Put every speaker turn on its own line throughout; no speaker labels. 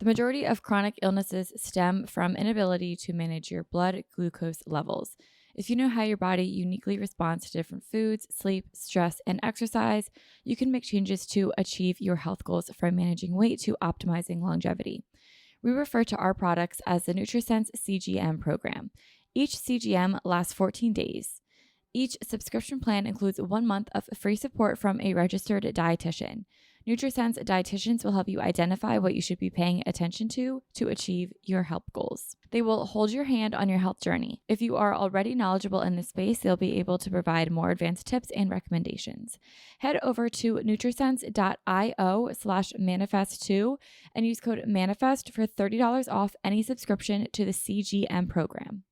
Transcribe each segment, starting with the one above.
The majority of chronic illnesses stem from inability to manage your blood glucose levels. If you know how your body uniquely responds to different foods, sleep, stress, and exercise, you can make changes to achieve your health goals from managing weight to optimizing longevity. We refer to our products as the NutriSense CGM program. Each CGM lasts 14 days. Each subscription plan includes 1 month of free support from a registered dietitian. NutriSense dietitians will help you identify what you should be paying attention to achieve your health goals. They will hold your hand on your health journey. If you are already knowledgeable in this space, they'll be able to provide more advanced tips and recommendations. Head over to nutrisense.io/manifest2 and use code MANIFEST for $30 off any subscription to the CGM program.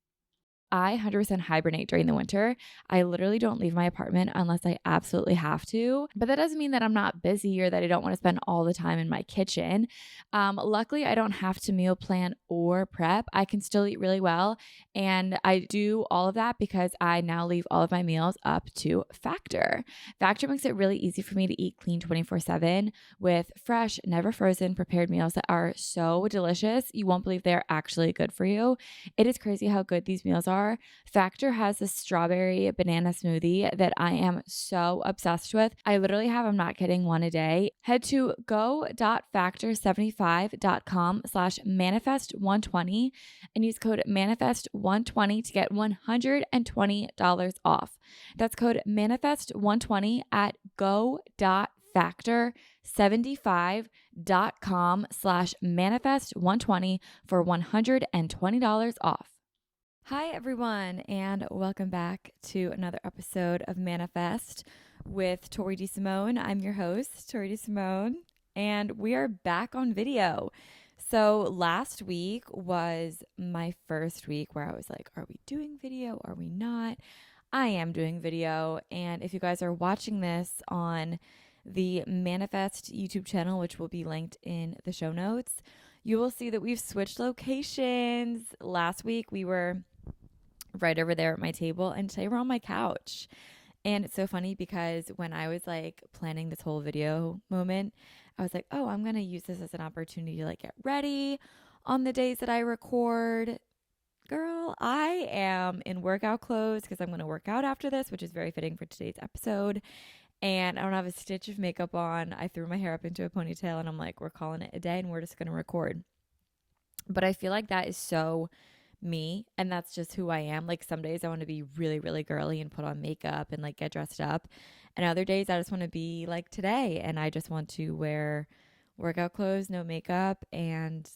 I 100% hibernate during the winter. I literally don't leave my apartment unless I absolutely have to. But that doesn't mean that I'm not busy or that I don't want to spend all the time in my kitchen. Luckily, I don't have to meal plan or prep. I can still eat really well. And I do all of that because I now leave all of my meals up to Factor. Factor makes it really easy for me to eat clean 24/7 with fresh, never frozen, prepared meals that are so delicious. You won't believe they're actually good for you. It is crazy how good these meals are. Factor has a strawberry banana smoothie that I am so obsessed with. I literally have, I'm not kidding, one a day. Head to go.factor75.com/manifest120 and use code manifest120 to get $120 off. That's code manifest120 at go.factor75.com/manifest120 for $120 off. Hi, everyone, and welcome back to another episode of Manifest with Tori DeSimone. I'm your host, Tori DeSimone, and we are back on video. So last week was my first week where I was like, are we doing video? Are we not? I am doing video, and if you guys are watching this on the Manifest YouTube channel, which will be linked in the show notes, you will see that we've switched locations. Last week we were right over there at my table, and today we're on my couch. And it's so funny because when I was like planning this whole video moment, I was like, oh, I'm going to use this as an opportunity to like get ready on the days that I record. Girl, I am in workout clothes because I'm going to work out after this, which is very fitting for today's episode. And I don't have a stitch of makeup on. I threw my hair up into a ponytail and I'm like, we're calling it a day and we're just going to record. But I feel like that is so me, and that's just who I am. Like some days I want to be really, really girly and put on makeup and like get dressed up. And other days I just want to be like today and I just want to wear workout clothes, no makeup, and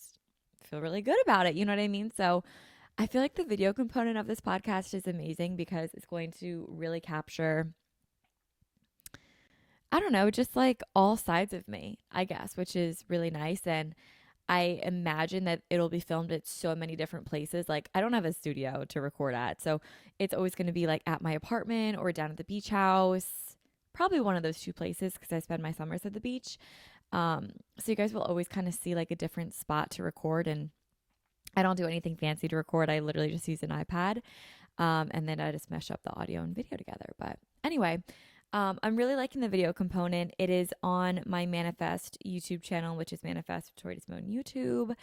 feel really good about it. You know what I mean? So I feel like the video component of this podcast is amazing because it's going to really capture, I don't know, just like all sides of me, I guess, which is really nice. And I imagine that it'll be filmed at so many different places. Like I don't have a studio to record at, so it's always going to be like at my apartment or down at the beach house, probably one of those two places because I spend my summers at the beach. So you guys will always kind of see like a different spot to record, and I don't do anything fancy to record. I literally just use an iPad, and then I just mesh up the audio and video together. But anyway, I'm really liking the video component. It is on my Manifest YouTube channel, which is Manifest with Tori DeSimone YouTube.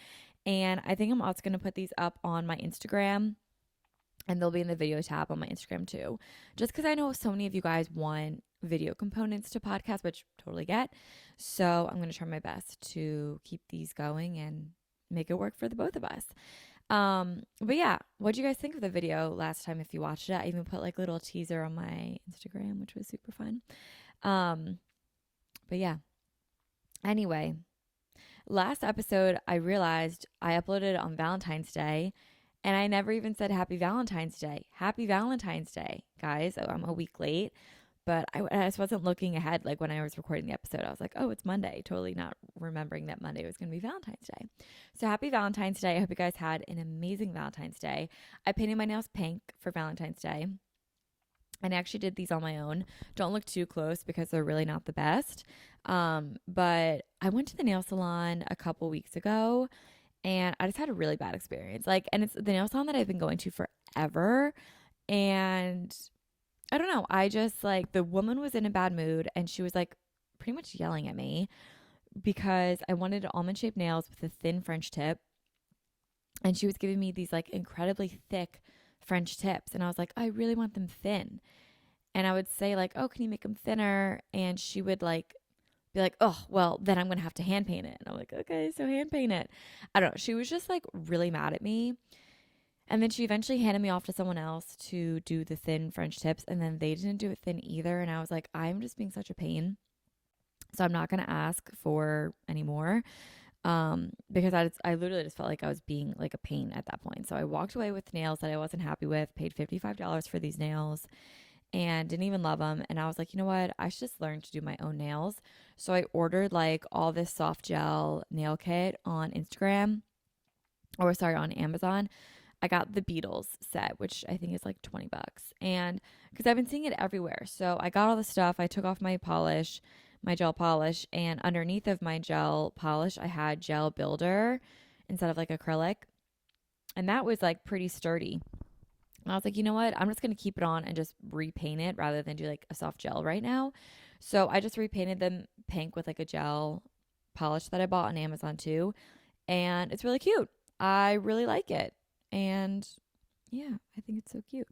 And I think I'm also going to put these up on my Instagram, and they'll be in the video tab on my Instagram too. Just because I know so many of you guys want video components to podcasts, which I totally get. So I'm going to try my best to keep these going and make it work for the both of us. But yeah, what do you guys think of the video last time if you watched it? I even put like a little teaser on my Instagram, which was super fun. But yeah. Anyway, last episode I realized I uploaded it on Valentine's Day and I never even said Happy Valentine's Day. Happy Valentine's Day, guys. I'm a week late. But I just wasn't looking ahead. Like when I was recording the episode, I was like, oh, it's Monday. Totally not remembering that Monday was going to be Valentine's Day. So happy Valentine's Day. I hope you guys had an amazing Valentine's Day. I painted my nails pink for Valentine's Day. And I actually did these on my own. Don't look too close because they're really not the best. But I went to the nail salon a couple weeks ago and I just had a really bad experience. And it's the nail salon that I've been going to forever. And I don't know. I just the woman was in a bad mood and she was like pretty much yelling at me because I wanted almond shaped nails with a thin French tip. And she was giving me these like incredibly thick French tips. And I was like, I really want them thin. And I would say, like, oh, can you make them thinner? And she would like be like, oh, well, then I'm going to have to hand paint it. And I'm like, okay, so hand paint it. I don't know. She was just like really mad at me. And then she eventually handed me off to someone else to do the thin French tips. And then they didn't do it thin either. And I was like, I'm just being such a pain. So I'm not going to ask for any more, because I literally just felt like I was being like a pain at that point. So I walked away with nails that I wasn't happy with, paid $55 for these nails, and didn't even love them. And I was like, you know what? I should just learn to do my own nails. So I ordered like all this soft gel nail kit on Instagram, or sorry, on Amazon. I got the Beatles set, which I think is like 20 bucks. And because I've been seeing it everywhere. So I got all the stuff. I took off my polish, my gel polish, and underneath of my gel polish, I had gel builder instead of like acrylic. And that was like pretty sturdy. And I was like, you know what? I'm just going to keep it on and just repaint it rather than do like a soft gel right now. So I just repainted them pink with like a gel polish that I bought on Amazon too. And it's really cute. I really like it. And yeah, I think it's so cute.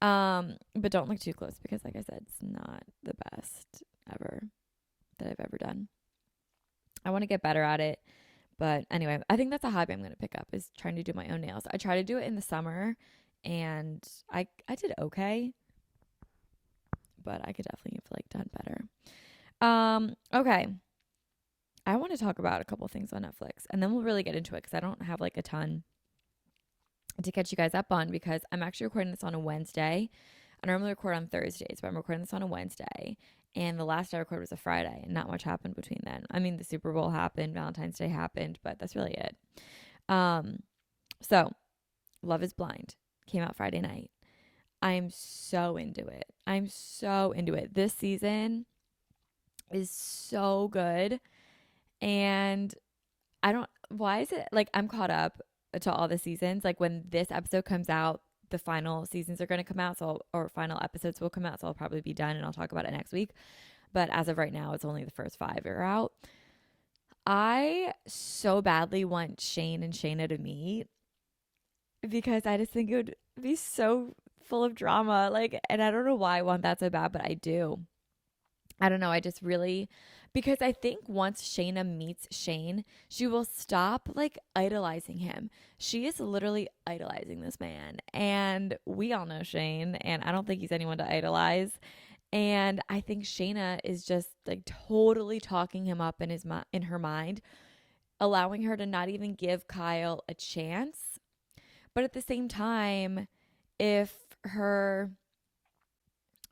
But don't look too close because like I said, it's not the best ever that I've ever done. I want to get better at it. But anyway, I think that's a hobby I'm going to pick up, is trying to do my own nails. I try to do it in the summer and I did okay, but I could definitely have like done better. Okay. I want to talk about a couple things on Netflix and then we'll really get into it because I don't have like a ton to catch you guys up on, because I'm actually recording this on a Wednesday. I normally record on Thursdays, but I'm recording this on a Wednesday. And the last I recorded was a Friday, and not much happened between then. I mean, the Super Bowl happened, Valentine's Day happened, but that's really it. So Love is Blind came out Friday night. I'm so into it. I'm so into it. This season is so good. And why is it like I'm caught up to all the seasons? Like when this episode comes out, the final seasons are going to come out, or final episodes will come out, so I'll probably be done and I'll talk about it next week. But as of right now, it's only the first 5 are out. I so badly want Shane and Shayna to meet because I just think it would be so full of drama. Like, and I don't know why I want that so bad, but I do. I don't know. I just really, because I think once Shayna meets Shane, she will stop like idolizing him. She is literally idolizing this man. And we all know Shane, and I don't think he's anyone to idolize. And I think Shayna is just like totally talking him up in her mind, allowing her to not even give Kyle a chance. But at the same time, if her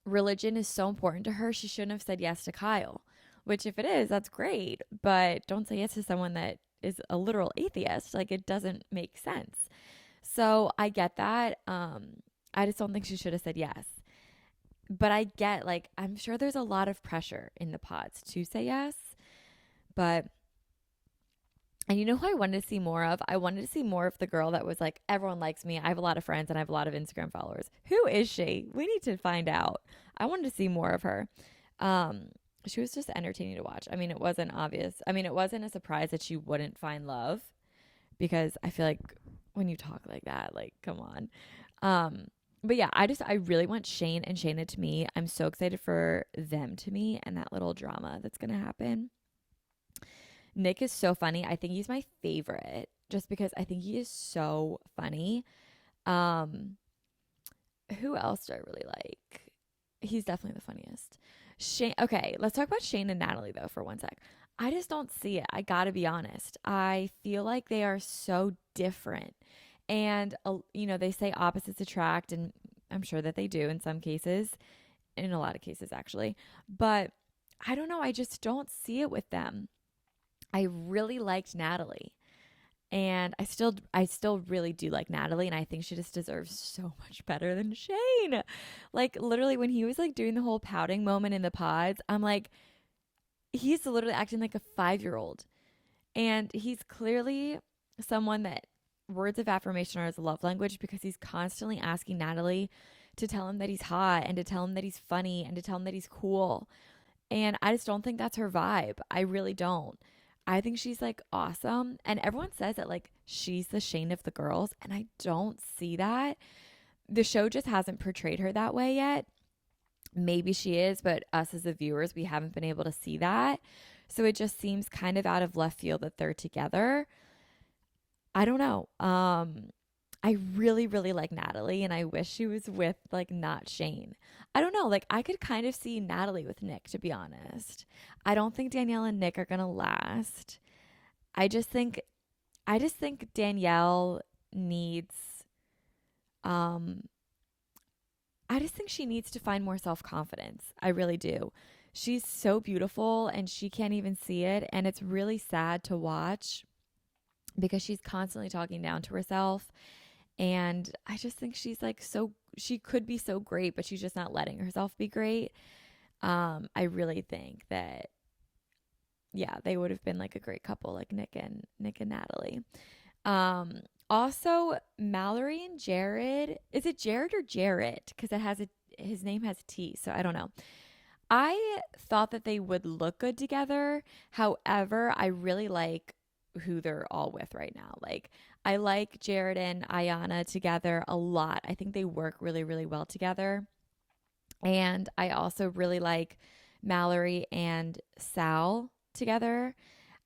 religion is so important to her, she shouldn't have said yes to Kyle, which if it is, that's great, but don't say yes to someone that is a literal atheist. Like, it doesn't make sense. So I get that. I just don't think she should have said yes. But I get, like, I'm sure there's a lot of pressure in the pods to say yes, but and you know who I wanted to see more of? I wanted to see more of the girl that was like, everyone likes me. I have a lot of friends and I have a lot of Instagram followers. Who is she? We need to find out. I wanted to see more of her. She was just entertaining to watch. I mean, it wasn't obvious. I mean, it wasn't a surprise that she wouldn't find love, because I feel like when you talk like that, like, come on. But yeah, I really want Shane and Shayna to meet. I'm so excited for them to meet and that little drama that's going to happen. Nick is so funny. I think he's my favorite just because I think he is so funny. Who else do I really like? He's definitely the funniest. Shane. Okay, let's talk about Shane and Natalie though for one sec. I just don't see it. I gotta be honest. I feel like they are so different. And, they say opposites attract, and I'm sure that they do in some cases, in a lot of cases actually. But I don't know. I just don't see it with them. I really liked Natalie, and I still really do like Natalie, and I think she just deserves so much better than Shane. Like, literally when he was like doing the whole pouting moment in the pods, I'm like, he's literally acting like a 5-year-old, and he's clearly someone that words of affirmation are his love language, because he's constantly asking Natalie to tell him that he's hot and to tell him that he's funny and to tell him that he's cool. And I just don't think that's her vibe. I really don't. I think she's like awesome. And everyone says that like she's the Shane of the girls. And I don't see that. The show just hasn't portrayed her that way yet. Maybe she is, but us as the viewers, we haven't been able to see that. So it just seems kind of out of left field that they're together. I don't know. I really, really like Natalie, and I wish she was with like not Shane. I don't know. Like I could kind of see Natalie with Nick, to be honest. I don't think Danielle and Nick are gonna last. I just think, I just think Danielle needs. Um, I just think she needs to find more self confidence. I really do. She's so beautiful, and she can't even see it, and it's really sad to watch because she's constantly talking down to herself. And I just think she's like so, she could be so great, but she's just not letting herself be great. I really think that, yeah, they would have been like a great couple, like Nick and Natalie. Also Mallory and Jared, is it Jared or Jarrett? Because it has a, his name has a T, so I don't know. I thought that they would look good together. However, I really like who they're all with right now. Like, I like Jared and Ayana together a lot. I think they work really, really well together. And I also really like Mallory and Sal together.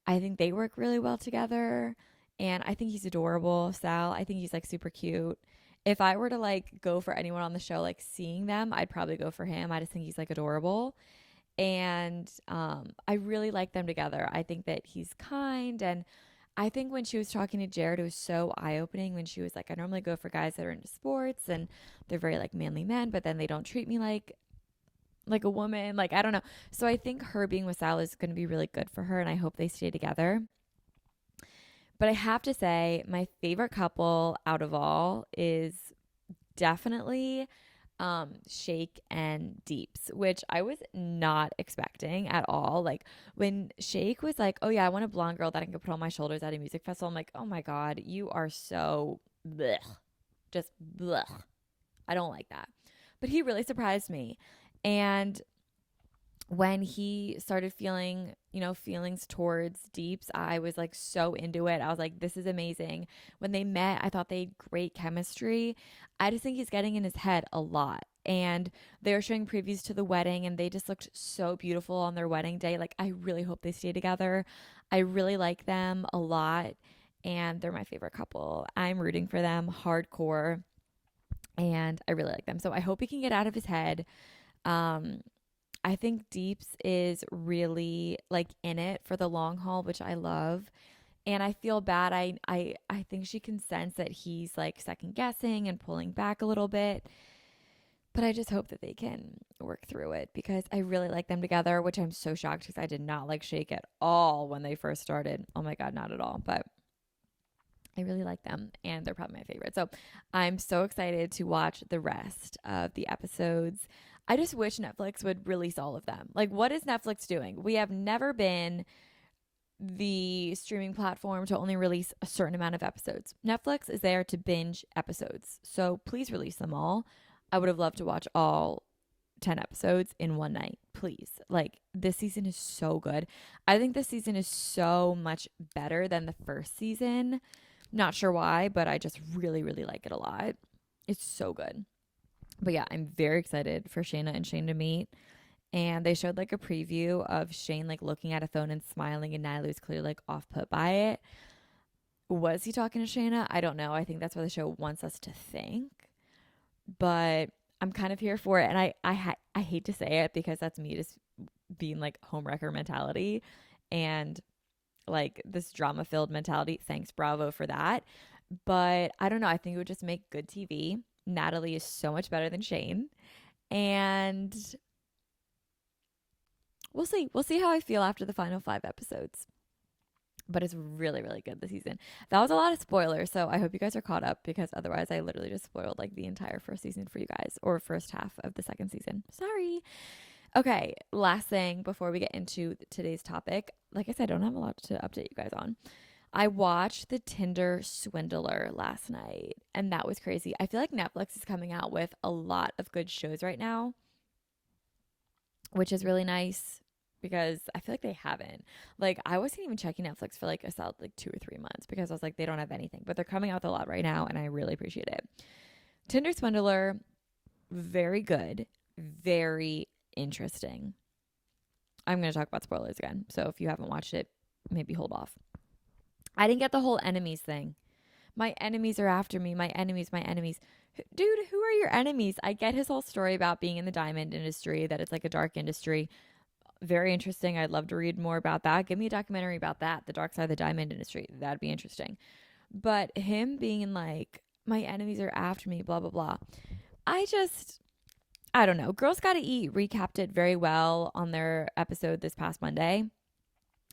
I think they work really well together. And I think he's adorable, Sal. I think he's like super cute. If I were to like go for anyone on the show, like seeing them, I'd probably go for him. I just think he's like adorable. And I really like them together. I think that he's kind. And I think when she was talking to Jared, it was so eye opening when she was like, I normally go for guys that are into sports and they're very like manly men, but then they don't treat me like a woman. Like, I don't know. So I think her being with Sal is going to be really good for her. And I hope they stay together. But I have to say, my favorite couple out of all is definitely Shake and Deeps, which I was not expecting at all. Like when Shake was like, "Oh yeah, I want a blonde girl that I can put on my shoulders at a music festival," I'm like, "Oh my god, you are so blech, just blech." I don't like that. But he really surprised me, and when he started feeling, feelings towards Deeps, I was like so into it. I was like, this is amazing. When they met, I thought they had great chemistry. I just think he's getting in his head a lot. And they were showing previews to the wedding and they just looked so beautiful on their wedding day. Like, I really hope they stay together. I really like them a lot. And they're my favorite couple. I'm rooting for them hardcore. And I really like them. So I hope he can get out of his head. I think Deeps is really like in it for the long haul, which I love. And I feel bad. I think she can sense that he's like second guessing and pulling back a little bit. But I just hope that they can work through it because I really like them together, which I'm so shocked because I did not like Shake at all when they first started. Oh my God, not at all. But I really like them and they're probably my favorite. So I'm so excited to watch the rest of the episodes. I just wish Netflix would release all of them. Like, what is Netflix doing? We have never been the streaming platform to only release a certain amount of episodes. Netflix is there to binge episodes. So please release them all. I would have loved to watch all 10 episodes in one night. Please. Like, this season is so good. I think this season is so much better than the first season. Not sure why, but I just really, really like it a lot. It's so good. But yeah, I'm very excited for Shayna and Shane to meet. And they showed like a preview of Shane like looking at a phone and smiling, and Natalie was clearly like off put by it. Was he talking to Shayna? I don't know. I think that's what the show wants us to think. But I'm kind of here for it. And I hate to say it because that's me just being like homewrecker mentality and like this drama filled mentality. Thanks, Bravo, for that. But I don't know. I think it would just make good TV. Natalie is so much better than Shane. And we'll see. We'll see how I feel after the final 5 episodes. But it's really, really good this season. That was a lot of spoilers, so I hope you guys are caught up because otherwise I literally just spoiled like the entire first season for you guys, or first half of the second season. Sorry. Okay, last thing before we get into today's topic. Like I said, I don't have a lot to update you guys on. I watched The Tinder Swindler last night, and that was crazy. I feel like Netflix is coming out with a lot of good shows right now, which is really nice. because I feel like they haven't. Like, I wasn't even checking Netflix for like a solid like 2 or 3 months because I was like, they don't have anything, but they're coming out with a lot right now, and I really appreciate it. Tinder Swindler, very good, very interesting. I'm going to talk about spoilers again, so if you haven't watched it, maybe hold off. I didn't get the whole enemies thing. My enemies are after me. My enemies, my enemies. Dude, who are your enemies? I get his whole story about being in the diamond industry, that it's like a dark industry. Very interesting. I'd love to read more about that. Give me a documentary about that, the dark side of the diamond industry. That'd be interesting. But him being like, my enemies are after me, blah, blah, blah. I don't know. Girls Gotta Eat recapped it very well on their episode this past Monday,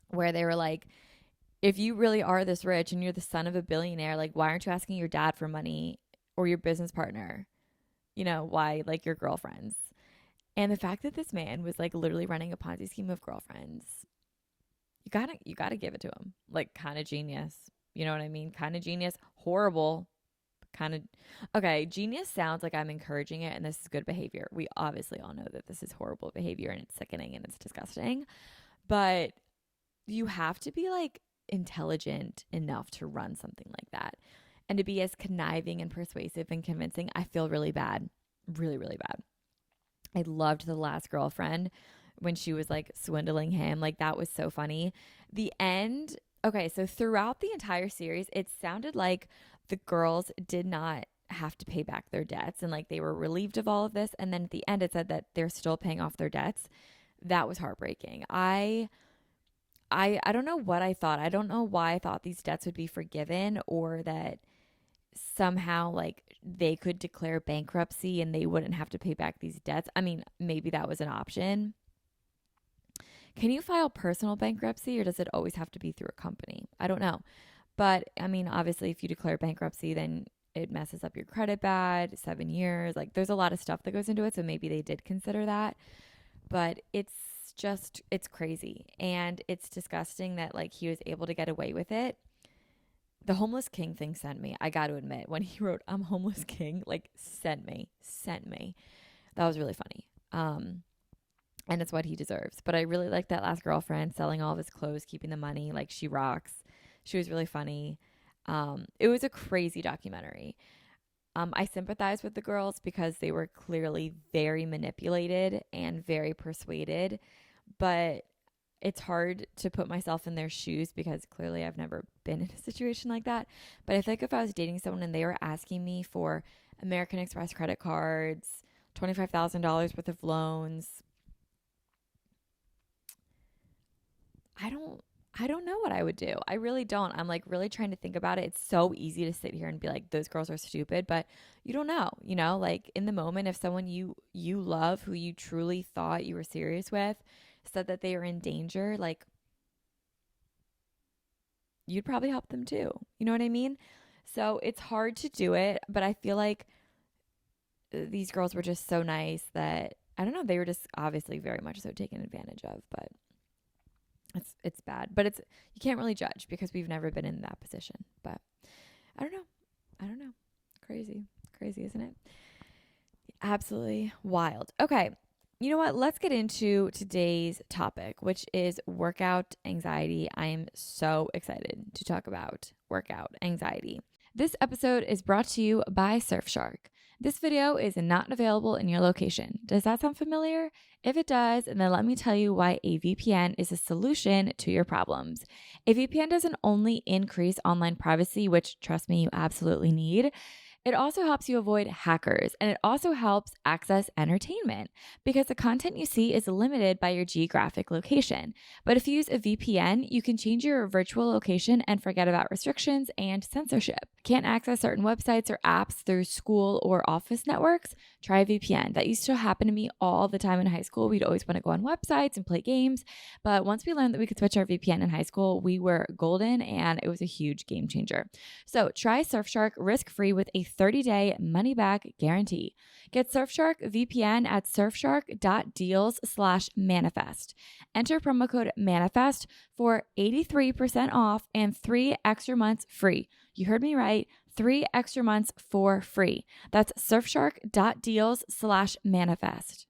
where they were like, if you really are this rich and you're the son of a billionaire, like, why aren't you asking your dad for money or your business partner? You know, why, like, your girlfriends? And the fact that this man was like literally running a Ponzi scheme of girlfriends, you gotta give it to him. Like, kind of genius. You know what I mean? Kind of genius. Horrible. Kind of okay. Genius sounds like I'm encouraging it, and this is good behavior. We obviously all know that this is horrible behavior, and it's sickening and it's disgusting. But you have to be like intelligent enough to run something like that, and to be as conniving and persuasive and convincing. I feel really bad, really, really bad. I loved the last girlfriend when she was like swindling him. Like, that was so funny. The end. Okay, so throughout the entire series, it sounded like the girls did not have to pay back their debts, and like they were relieved of all of this. And then at the end, it said that they're still paying off their debts. That was heartbreaking. I don't know what I thought. I don't know why I thought these debts would be forgiven, or that somehow like they could declare bankruptcy and they wouldn't have to pay back these debts. I mean, maybe that was an option. Can you file personal bankruptcy, or does it always have to be through a company? I don't know. But I mean, obviously, if you declare bankruptcy, then it messes up your credit bad, 7 years. Like, there's a lot of stuff that goes into it. So maybe they did consider that. But it's crazy. And it's disgusting that like he was able to get away with it. The homeless king thing sent me. I got to admit, when he wrote, I'm homeless king, like, sent me. That was really funny. And it's what he deserves. But I really like that last girlfriend selling all of his clothes, keeping the money. Like, she rocks. She was really funny. It was a crazy documentary. I sympathize with the girls because they were clearly very manipulated and very persuaded. But it's hard to put myself in their shoes because clearly I've never been in a situation like that. But I feel like if I was dating someone and they were asking me for American Express credit cards, $25,000 worth of loans, I don't know what I would do. I really don't. I'm like really trying to think about it. It's so easy to sit here and be like, those girls are stupid, but you don't know, like in the moment, if someone you love, who you truly thought you were serious with, said that they are in danger, like, you'd probably help them too. You know what I mean? So it's hard to do it, but I feel like these girls were just so nice that, I don't know, they were just obviously very much so taken advantage of, but it's bad. But you can't really judge because we've never been in that position. But I don't know. Crazy, isn't it? Absolutely wild. Okay. You know what? Let's get into today's topic, which is workout anxiety. I am so excited to talk about workout anxiety. This episode is brought to you by Surfshark. This video is not available in your location. Does that sound familiar? If it does, then let me tell you why a VPN is a solution to your problems. A VPN doesn't only increase online privacy, which, trust me, you absolutely need. It also helps you avoid hackers, and it also helps access entertainment because the content you see is limited by your geographic location. But if you use a VPN, you can change your virtual location and forget about restrictions and censorship. Can't access certain websites or apps through school or office networks? Try a VPN. That used to happen to me all the time in high school. We'd always want to go on websites and play games. But once we learned that we could switch our VPN in high school, we were golden, and it was a huge game changer. So try Surfshark risk-free with a 30-day money-back guarantee. Get Surfshark VPN at surfshark.deals/manifest. Enter promo code MANIFEST for 83% off and 3 extra months free. You heard me right, 3 extra months for free. That's surfshark.deals/manifest.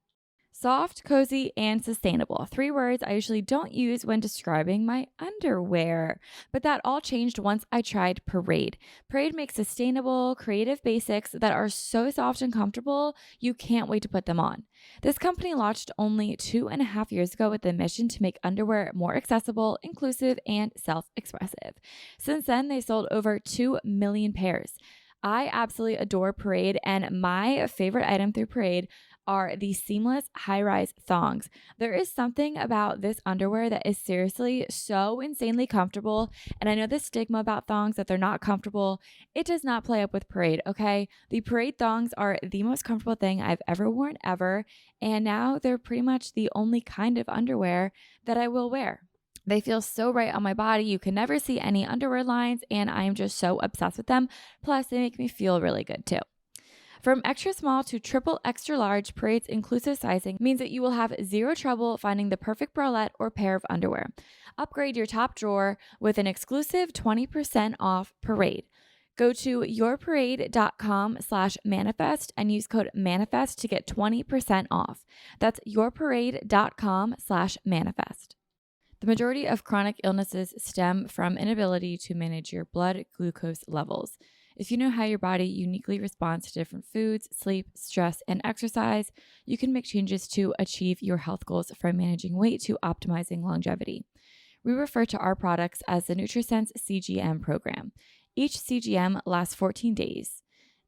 Soft, cozy, and sustainable. 3 words I usually don't use when describing my underwear. But that all changed once I tried Parade. Parade makes sustainable, creative basics that are so soft and comfortable, you can't wait to put them on. This company launched only 2.5 years ago with the mission to make underwear more accessible, inclusive, and self-expressive. Since then, they sold over 2 million pairs. I absolutely adore Parade, and my favorite item through Parade are the seamless high-rise thongs. There is something about this underwear that is seriously so insanely comfortable, and I know the stigma about thongs that they're not comfortable. It does not play up with Parade, okay? The Parade thongs are the most comfortable thing I've ever worn ever, and now they're pretty much the only kind of underwear that I will wear. They feel so right on my body. You can never see any underwear lines, and I am just so obsessed with them. Plus, they make me feel really good too. From extra small to triple extra large, Parade's inclusive sizing means that you will have zero trouble finding the perfect bralette or pair of underwear. Upgrade your top drawer with an exclusive 20% off Parade. Go to yourparade.com/manifest and use code manifest to get 20% off. That's yourparade.com/manifest. The majority of chronic illnesses stem from inability to manage your blood glucose levels. If you know how your body uniquely responds to different foods, sleep, stress, and exercise, you can make changes to achieve your health goals from managing weight to optimizing longevity. We refer to our products as the NutriSense CGM program. Each CGM lasts 14 days.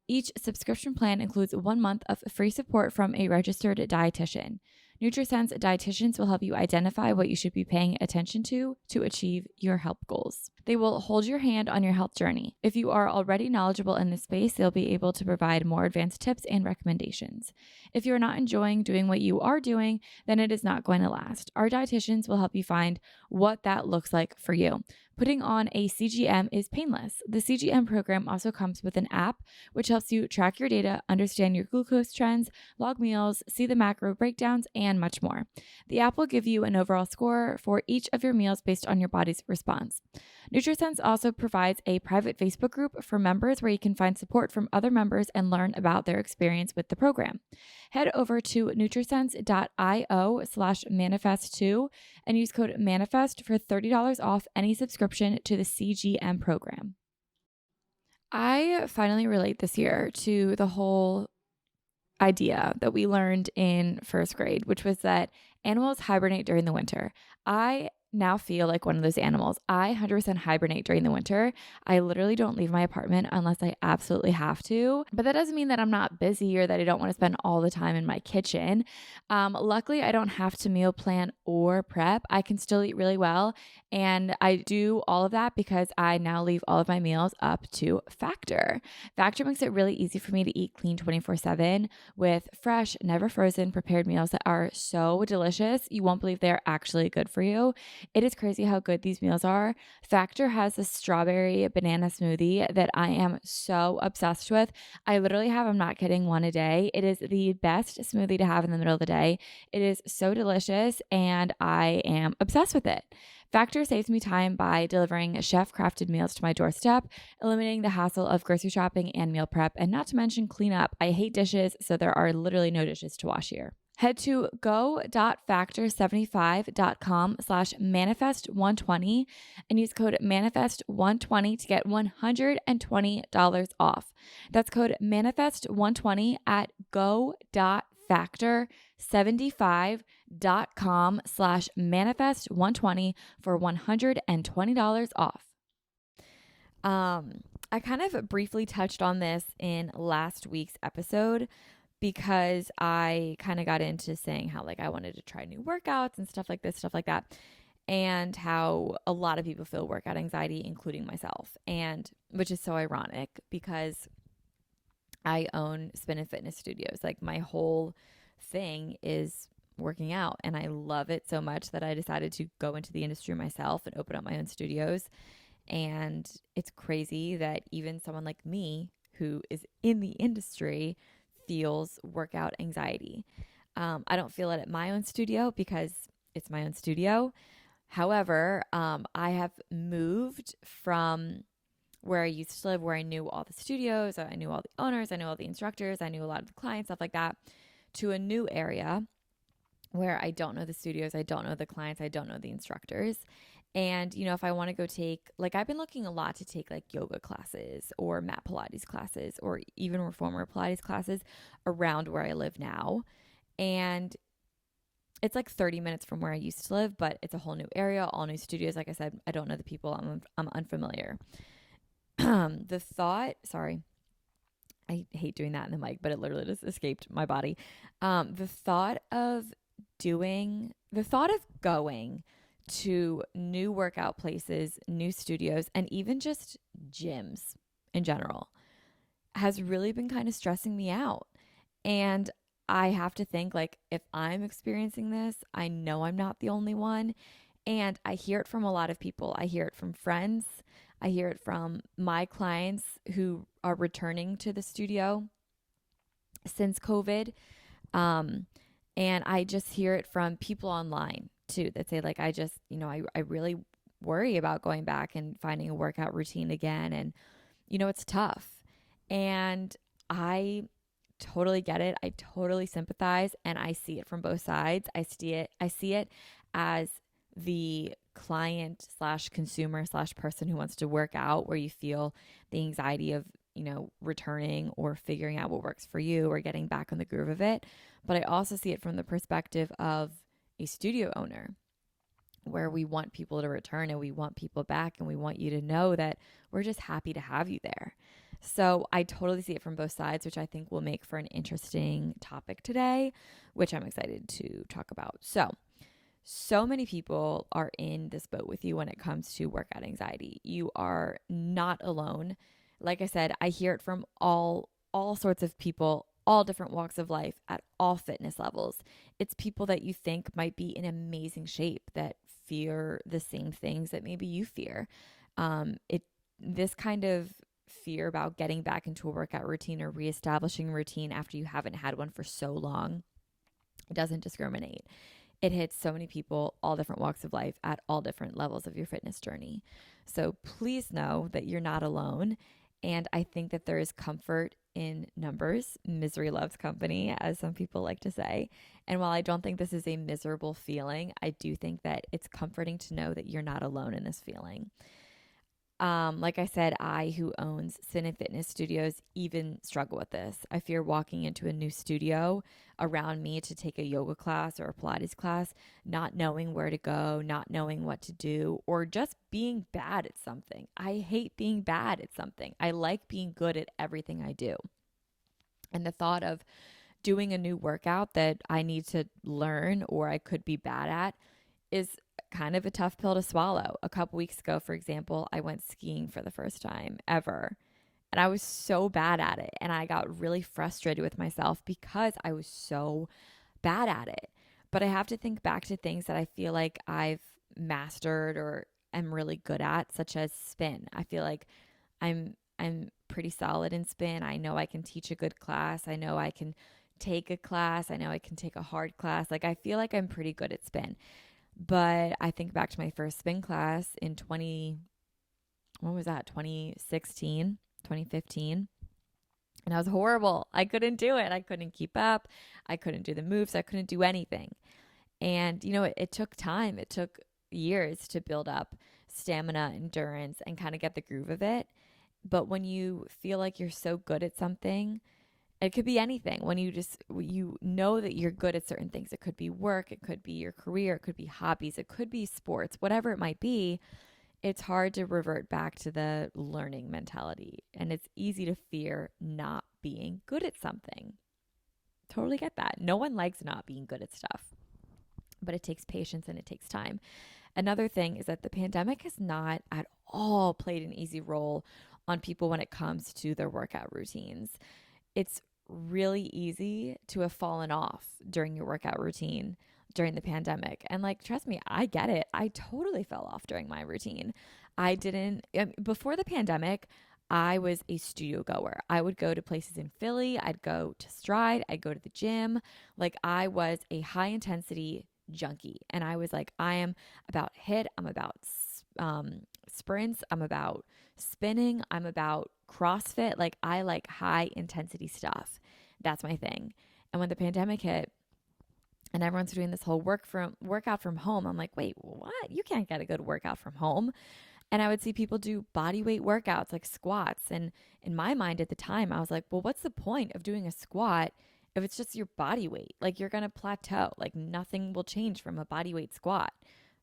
Each subscription plan includes 1 month of free support from a registered dietitian. NutriSense dietitians will help you identify what you should be paying attention to achieve your health goals. They will hold your hand on your health journey. If you are already knowledgeable in this space, they'll be able to provide more advanced tips and recommendations. If you're not enjoying doing what you are doing, then it is not going to last. Our dietitians will help you find what that looks like for you. Putting on a CGM is painless. The CGM program also comes with an app, which helps you track your data, understand your glucose trends, log meals, see the macro breakdowns, and much more. The app will give you an overall score for each of your meals based on your body's response. NutriSense also provides a private Facebook group for members where you can find support from other members and learn about their experience with the program. Head over to nutrisense.io/manifest2 and use code manifest for $30 off any subscription to the CGM program. I finally relate this year to the whole idea that we learned in first grade, which was that animals hibernate during the winter. I now feel like one of those animals. I 100% hibernate during the winter. I literally don't leave my apartment unless I absolutely have to. But that doesn't mean that I'm not busy or that I don't want to spend all the time in my kitchen. Luckily, I don't have to meal plan or prep. I can still eat really well. And I do all of that because I now leave all of my meals up to Factor. Factor makes it really easy for me to eat clean 24/7 with fresh, never frozen, prepared meals that are so delicious. You won't believe they're actually good for you. It is crazy how good these meals are. Factor has a strawberry banana smoothie that I am so obsessed with. I literally have, I'm not kidding, one a day. It is the best smoothie to have in the middle of the day. It is so delicious and I am obsessed with it. Factor saves me time by delivering chef-crafted meals to my doorstep, eliminating the hassle of grocery shopping and meal prep, and not to mention cleanup. I hate dishes, so there are literally no dishes to wash here. Head to go.factor75.com/manifest120 and use code manifest120 to get $120 off. That's code manifest120 at go.factor75.com/manifest120 for $120 off. I kind of briefly touched on this in last week's episode, because I kind of got into saying how like I wanted to try new workouts and stuff like this, stuff like that, and how a lot of people feel workout anxiety, including myself, and which is so ironic because I own spin and fitness studios. Like my whole thing is working out and I love it so much that I decided to go into the industry myself and open up my own studios. And it's crazy that even someone like me who is in the industry feels workout anxiety. I don't feel it at my own studio because it's my own studio. However, I have moved from where I used to live, where I knew all the studios, I knew all the owners, I knew all the instructors, I knew a lot of the clients, stuff like that, to a new area where I don't know the studios, I don't know the clients, I don't know the instructors. And, if I want to go take, like, I've been looking a lot to take like yoga classes or mat Pilates classes or even reformer Pilates classes around where I live now. And it's like 30 minutes from where I used to live, but it's a whole new area, all new studios. Like I said, I don't know the people, I'm unfamiliar. The thought, sorry, I hate doing that in the mic, but it literally just escaped my body. The thought of going to new workout places, new studios, and even just gyms in general has really been kind of stressing me out. And I have to think, like, if I'm experiencing this, I know I'm not the only one. And I hear it from a lot of people. I hear it from friends. I hear it from my clients who are returning to the studio since COVID. Um, and I just hear it from people online too that say, like, I really worry about going back and finding a workout routine again. And, it's tough. And I totally get it. I totally sympathize, and I see it from both sides. I see it as the client slash consumer slash person who wants to work out, where you feel the anxiety of, returning or figuring out what works for you or getting back on the groove of it. But I also see it from the perspective of a studio owner, where we want people to return and we want people back and we want you to know that we're just happy to have you there. So I totally see it from both sides, which I think will make for an interesting topic today, which I'm excited to talk about. So many people are in this boat with you when it comes to workout anxiety. You are not alone. Like I said, I hear it from all sorts of people, all different walks of life, at all fitness levels. It's people that you think might be in amazing shape that fear the same things that maybe you fear. This kind of fear about getting back into a workout routine or reestablishing a routine after you haven't had one for so long, it doesn't discriminate. It hits so many people, all different walks of life, at all different levels of your fitness journey. So please know that you're not alone. And I think that there is comfort in numbers. Misery loves company, as some people like to say. And while I don't think this is a miserable feeling, I do think that it's comforting to know that you're not alone in this feeling. Like I said, I, who owns spin and fitness studios, even struggle with this. I fear walking into a new studio around me to take a yoga class or a Pilates class, not knowing where to go, not knowing what to do, or just being bad at something. I hate being bad at something. I like being good at everything I do. And the thought of doing a new workout that I need to learn or I could be bad at is kind of a tough pill to swallow. A couple weeks ago, for example, I went skiing for the first time ever. And I was so bad at it. And I got really frustrated with myself because I was so bad at it. But I have to think back to things that I feel like I've mastered or am really good at, such as spin. I feel like I'm pretty solid in spin. I know I can teach a good class. I know I can take a class. I know I can take a hard class. Like, I feel like I'm pretty good at spin. But I think back to my first spin class in 2016, 2015. And I was horrible. I couldn't do it. I couldn't keep up. I couldn't do the moves. I couldn't do anything. And, it took time. It took years to build up stamina, endurance, and kind of get the groove of it. But when you feel like you're so good at something, it could be anything. When you know that you're good at certain things, it could be work, it could be your career, it could be hobbies, it could be sports, whatever it might be, it's hard to revert back to the learning mentality. And it's easy to fear not being good at something. Totally get that. No one likes not being good at stuff, but it takes patience and it takes time. Another thing is that the pandemic has not at all played an easy role on people when it comes to their workout routines. It's really easy to have fallen off during your workout routine during the pandemic. And like, trust me, I get it. I totally fell off during my routine. Before the pandemic, I was a studio goer. I would go to places in Philly. I'd go to Stride. I'd go to the gym. Like, I was a high intensity junkie. And I was like, I am about HIIT. I'm about sprints. I'm about spinning. I'm about CrossFit. Like, I like high intensity stuff. That's my thing. And when the pandemic hit, and everyone's doing this whole workout from home. I'm like, wait, what? You can't get a good workout from home. And I would see people do body weight workouts like squats. And in my mind at the time, I was like, well, what's the point of doing a squat if it's just your body weight? Like you're going to plateau. Like nothing will change from a body weight squat.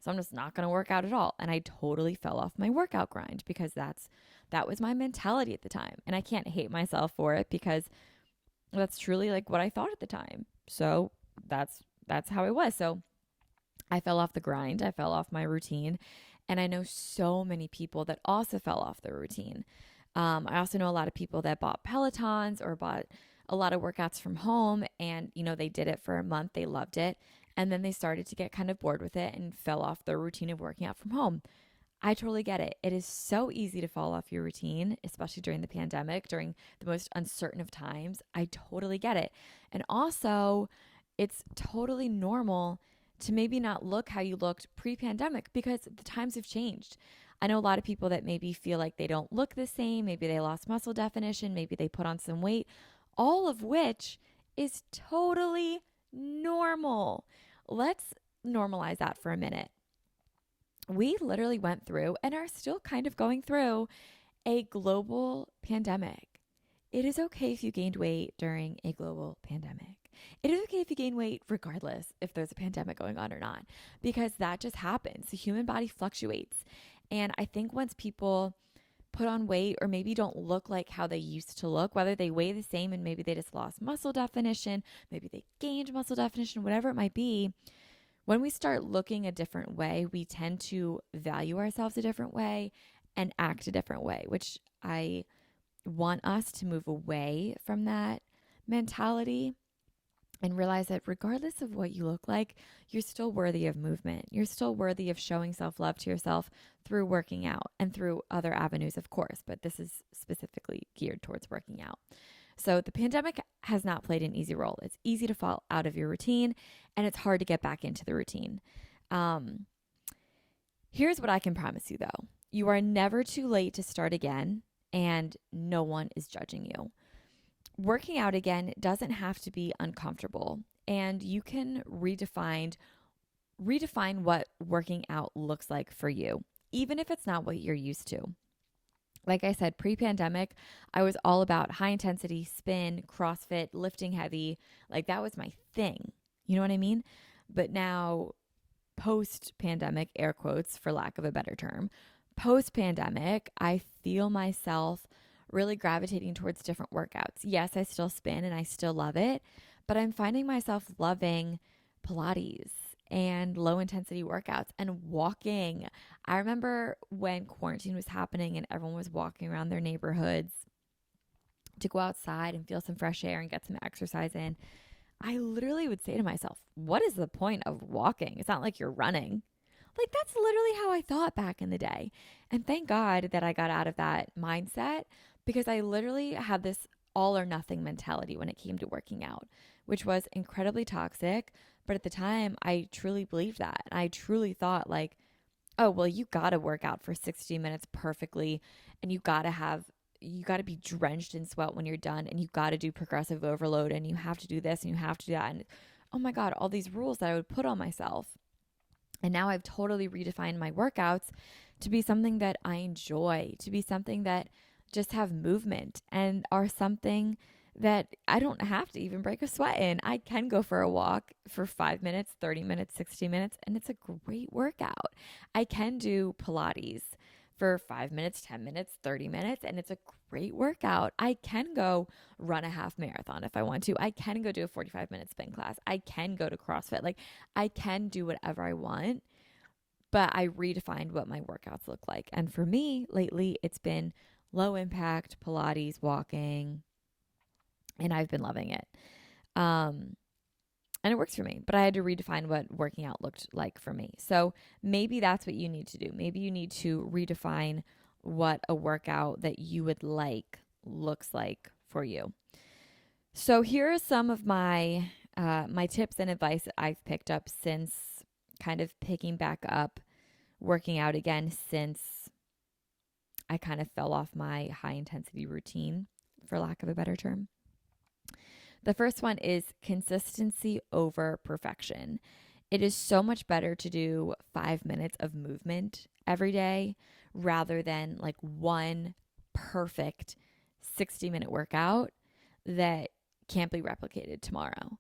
So I'm just not going to work out at all. And I totally fell off my workout grind because that was my mentality at the time. And I can't hate myself for it because that's truly like what I thought at the time. So that's how it was. So I fell off the grind. I fell off my routine. And I know so many people that also fell off the routine. I also know a lot of people that bought Pelotons or bought a lot of workouts from home, and they did it for a month, they loved it, and then they started to get kind of bored with it and fell off their routine of working out from home. I totally get it. It is so easy to fall off your routine, especially during the pandemic, during the most uncertain of times. I totally get it. And also, it's totally normal to maybe not look how you looked pre-pandemic because the times have changed. I know a lot of people that maybe feel like they don't look the same. Maybe they lost muscle definition. Maybe they put on some weight, all of which is totally normal. Let's normalize that for a minute. We literally went through and are still kind of going through a global pandemic. It is okay if you gained weight during a global pandemic. It is okay if you gain weight regardless if there's a pandemic going on or not, because that just happens. The human body fluctuates. And I think once people put on weight or maybe don't look like how they used to look, whether they weigh the same and maybe they just lost muscle definition, maybe they gained muscle definition, whatever it might be, when we start looking a different way, we tend to value ourselves a different way and act a different way, which I want us to move away from that mentality and realize that regardless of what you look like, you're still worthy of movement. You're still worthy of showing self-love to yourself through working out and through other avenues, of course, but this is specifically geared towards working out. So the pandemic has not played an easy role. It's easy to fall out of your routine and it's hard to get back into the routine. Here's what I can promise you though. You are never too late to start again and no one is judging you. Working out again doesn't have to be uncomfortable, and you can redefine what working out looks like for you, even if it's not what you're used to. Like I said, pre-pandemic, I was all about high intensity spin, CrossFit, lifting heavy. Like that was my thing. You know what I mean? But now post-pandemic, air quotes for lack of a better term, post-pandemic, I feel myself really gravitating towards different workouts. Yes, I still spin and I still love it, but I'm finding myself loving Pilates and low intensity workouts and walking. I remember when quarantine was happening and everyone was walking around their neighborhoods to go outside and feel some fresh air and get some exercise in. I literally would say to myself, what is the point of walking? It's not like you're running. Like that's literally how I thought back in the day. And thank God that I got out of that mindset because I literally had this all or nothing mentality when it came to working out, which was incredibly toxic. But at the time, I truly believed that. I truly thought like, oh, well, you got to work out for 60 minutes perfectly and you got to be drenched in sweat when you're done and you got to do progressive overload and you have to do this and you have to do that. And oh my God, all these rules that I would put on myself. And now I've totally redefined my workouts to be something that I enjoy, to be something that just have movement and are something that I don't have to even break a sweat in. I can go for a walk for 5 minutes, 30 minutes, 60 minutes, and it's a great workout. I can do Pilates for 5 minutes, 10 minutes, 30 minutes, and it's a great workout. I can go run a half marathon if I want to. I can go do a 45-minute spin class. I can go to CrossFit. Like I can do whatever I want, but I redefined what my workouts look like. And for me, lately, it's been low impact Pilates, walking, and I've been loving it. And it works for me, but I had to redefine what working out looked like for me. So maybe that's what you need to do. Maybe you need to redefine what a workout that you would like looks like for you. So here are some of my my tips and advice that I've picked up since kind of picking back up working out again since I kind of fell off my high intensity routine, for lack of a better term. The first one is consistency over perfection. It is so much better to do 5 minutes of movement every day rather than like one perfect 60-minute workout that can't be replicated tomorrow.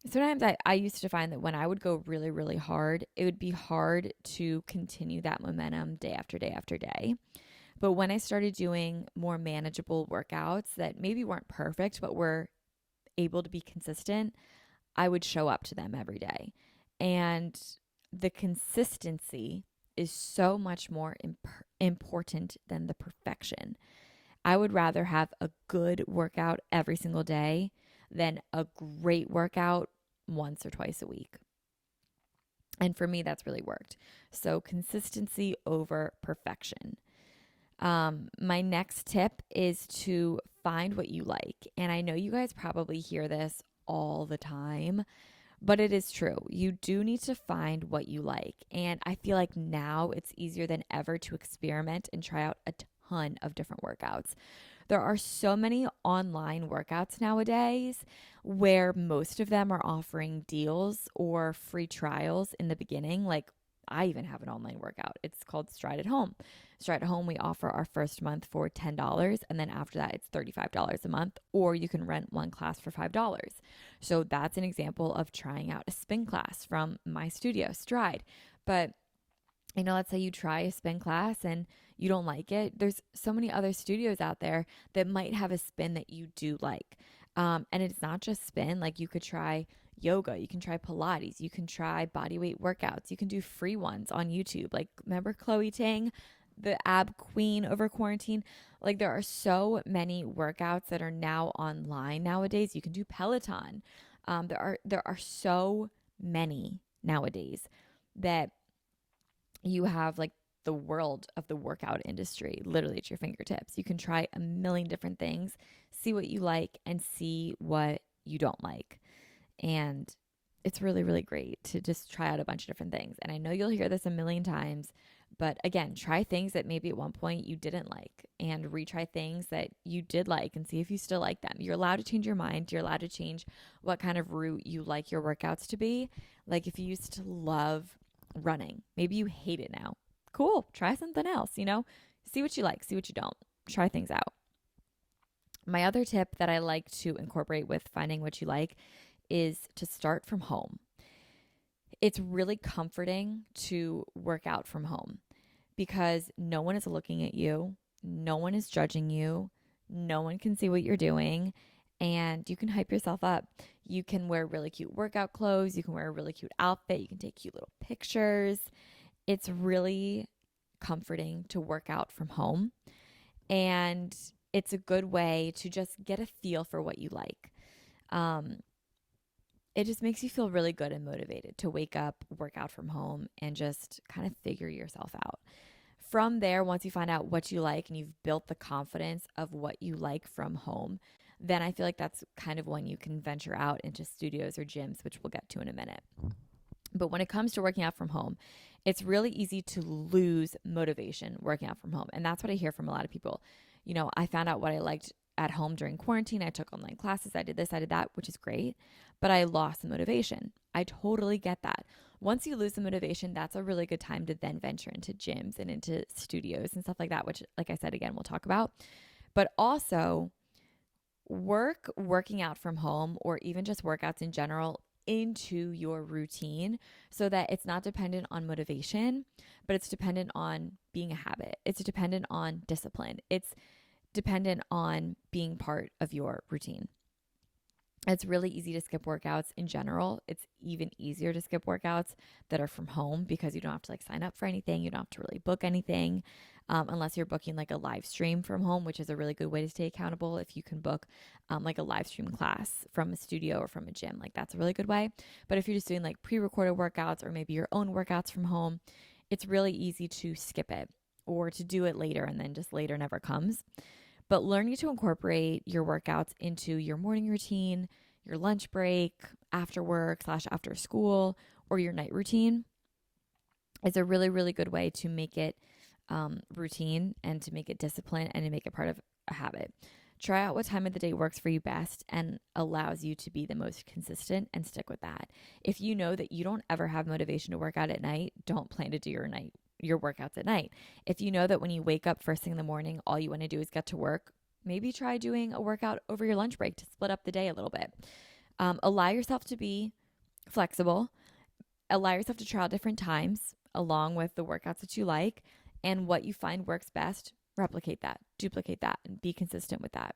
Sometimes I used to find that when I would go really, really hard, it would be hard to continue that momentum day after day after day. But when I started doing more manageable workouts that maybe weren't perfect, but were able to be consistent, I would show up to them every day. And the consistency is so much more important than the perfection. I would rather have a good workout every single day than a great workout once or twice a week. And for me, that's really worked. So consistency over perfection. My next tip is to find what you like. And I know you guys probably hear this all the time, but it is true. You do need to find what you like. And I feel like now it's easier than ever to experiment and try out a ton of different workouts. There are so many online workouts nowadays where most of them are offering deals or free trials in the beginning. Like I even have an online workout. It's called Stride at Home. Stride at Home, we offer our first month for $10, and then after that, it's $35 a month, or you can rent one class for $5. So that's an example of trying out a spin class from my studio, Stride. But let's say you try a spin class and you don't like it. There's so many other studios out there that might have a spin that you do like. And it's not just spin. Like you could try yoga, you can try Pilates, you can try body weight workouts, you can do free ones on YouTube. Like remember Chloe Ting, the ab queen over quarantine? Like there are so many workouts that are now online nowadays. You can do Peloton. There are so many nowadays that you have like the world of the workout industry literally at your fingertips. You can try a million different things, see what you like and see what you don't like. And it's really, really great to just try out a bunch of different things. And I know you'll hear this a million times, but again, try things that maybe at one point you didn't like and retry things that you did like and see if you still like them. You're allowed to change your mind. You're allowed to change what kind of route you like your workouts to be. Like if you used to love running, maybe you hate it now. Cool. Try something else, see what you like, see what you don't. Try things out. My other tip that I like to incorporate with finding what you like is to start from home. It's really comforting to work out from home because no one is looking at you, no one is judging you, no one can see what you're doing, and you can hype yourself up. You can wear really cute workout clothes, you can wear a really cute outfit, you can take cute little pictures. It's really comforting to work out from home, and it's a good way to just get a feel for what you like. It just makes you feel really good and motivated to wake up, work out from home, and just kind of figure yourself out. From there, once you find out what you like and you've built the confidence of what you like from home, then I feel like that's kind of when you can venture out into studios or gyms, which we'll get to in a minute. But when it comes to working out from home, it's really easy to lose motivation working out from home. And that's what I hear from a lot of people. I found out what I liked at home during quarantine. I took online classes. I did this, I did that, which is great. But I lost the motivation. I totally get that. Once you lose the motivation, that's a really good time to then venture into gyms and into studios and stuff like that, which, like I said, again, we'll talk about. But also working out from home or even just workouts in general into your routine so that it's not dependent on motivation, but it's dependent on being a habit. It's dependent on discipline. It's dependent on being part of your routine. It's really easy to skip workouts in general. It's even easier to skip workouts that are from home because you don't have to sign up for anything. You don't have to really book anything unless you're booking a live stream from home, which is a really good way to stay accountable. If you can book a live stream class from a studio or from a gym, that's a really good way. But if you're just doing pre-recorded workouts or maybe your own workouts from home, it's really easy to skip it or to do it later and then just later never comes. But learning to incorporate your workouts into your morning routine, your lunch break, after work / after school, or your night routine is a really, really good way to make it routine and to make it discipline and to make it part of a habit. Try out what time of the day works for you best and allows you to be the most consistent, and stick with that. If you know that you don't ever have motivation to work out at night, don't plan to do your workouts at night. If you know that when you wake up first thing in the morning, all you want to do is get to work, maybe try doing a workout over your lunch break to split up the day a little bit. Allow yourself to be flexible. Allow yourself to try out different times along with the workouts that you like, and what you find works best, replicate that, duplicate that, and be consistent with that.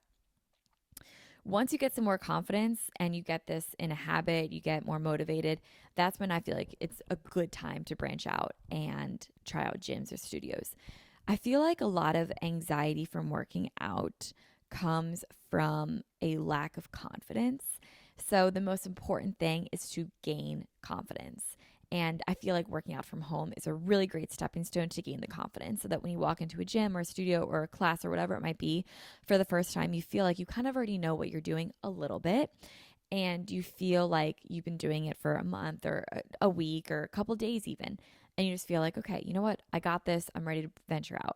Once you get some more confidence and you get this in a habit, you get more motivated, that's when I feel like it's a good time to branch out and try out gyms or studios. I feel like a lot of anxiety from working out comes from a lack of confidence. So the most important thing is to gain confidence. And I feel like working out from home is a really great stepping stone to gain the confidence, so that when you walk into a gym or a studio or a class or whatever it might be for the first time, you feel like you kind of already know what you're doing a little bit. And you feel like you've been doing it for a month or a week or a couple days even. And you just feel like, okay, you know what? I got this. I'm ready to venture out.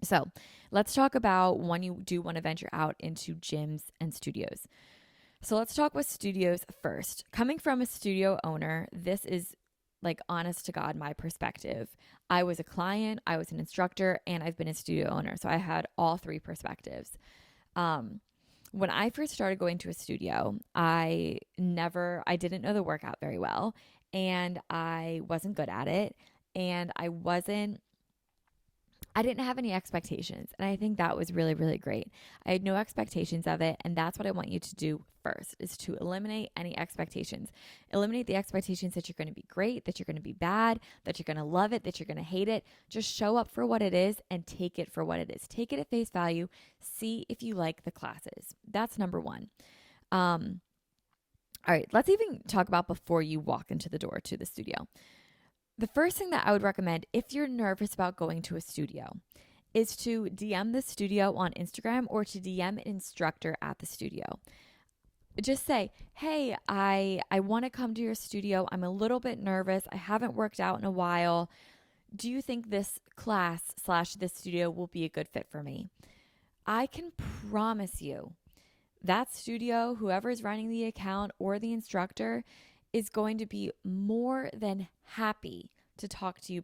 So let's talk about when you do want to venture out into gyms and studios. So let's talk with studios first. Coming from a studio owner, this is like honest to God, my perspective. I was a client, I was an instructor, and I've been a studio owner. So I had all three perspectives. When I first started going to a studio, I didn't know the workout very well, and I wasn't good at it, and I didn't have any expectations. And I think that was really, really great. I had no expectations of it. And that's what I want you to do first, is to eliminate any expectations. Eliminate the expectations that you're going to be great, that you're going to be bad, that you're going to love it, that you're going to hate it. Just show up for what it is and take it for what it is. Take it at face value. See if you like the classes. That's number one. All right, let's even talk about before you walk into the door to the studio. The first thing that I would recommend if you're nervous about going to a studio is to DM the studio on Instagram or to DM an instructor at the studio. Just say, hey, I want to come to your studio. I'm a little bit nervous. I haven't worked out in a while. Do you think this class / this studio will be a good fit for me? I can promise you that studio, whoever's running the account or the instructor, is going to be more than happy to talk to you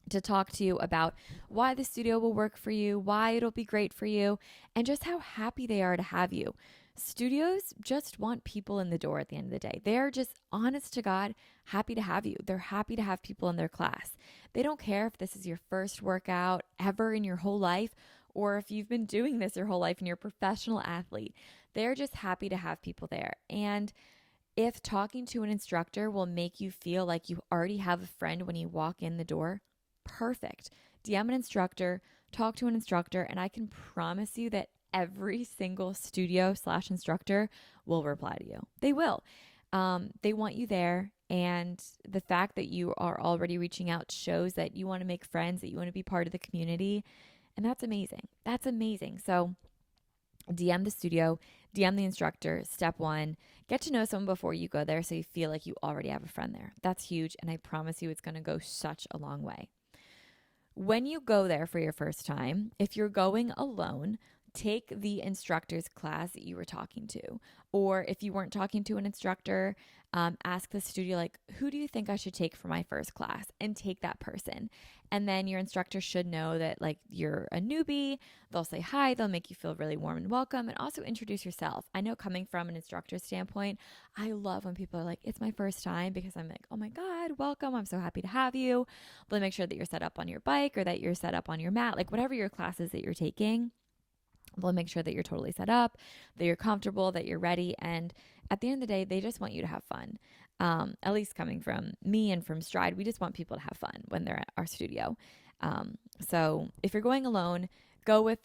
to talk to you about why the studio will work for you, why it'll be great for you, and just how happy they are to have you. Studios just want people in the door at the end of the day. They're just, honest to God, happy to have you. They're happy to have people in their class. They don't care if this is your first workout ever in your whole life, or if you've been doing this your whole life and you're a professional athlete. They're just happy to have people there. And if talking to an instructor will make you feel like you already have a friend when you walk in the door, perfect. DM an instructor, talk to an instructor, and I can promise you that every single studio / instructor will reply to you. They will. They want you there. And the fact that you are already reaching out shows that you want to make friends, that you want to be part of the community. And that's amazing. That's amazing. So DM the studio, DM the instructor. Step one, get to know someone before you go there so you feel like you already have a friend there. That's huge. And I promise you it's going to go such a long way. When you go there for your first time, if you're going alone, take the instructor's class that you were talking to. Or if you weren't talking to an instructor, ask the studio, like, who do you think I should take for my first class? And take that person. And then your instructor should know that, like, you're a newbie. They'll say hi. They'll make you feel really warm and welcome, and also introduce yourself. I know, coming from an instructor standpoint, I love when people are like, it's my first time, because I'm like, oh my God, welcome. I'm so happy to have you. They'll make sure that you're set up on your bike or that you're set up on your mat, like whatever your classes that you're taking. They'll make sure that you're totally set up, that you're comfortable, that you're ready. And at the end of the day, they just want you to have fun. At least coming from me and from Stride, we just want people to have fun when they're at our studio. So if you're going alone, go with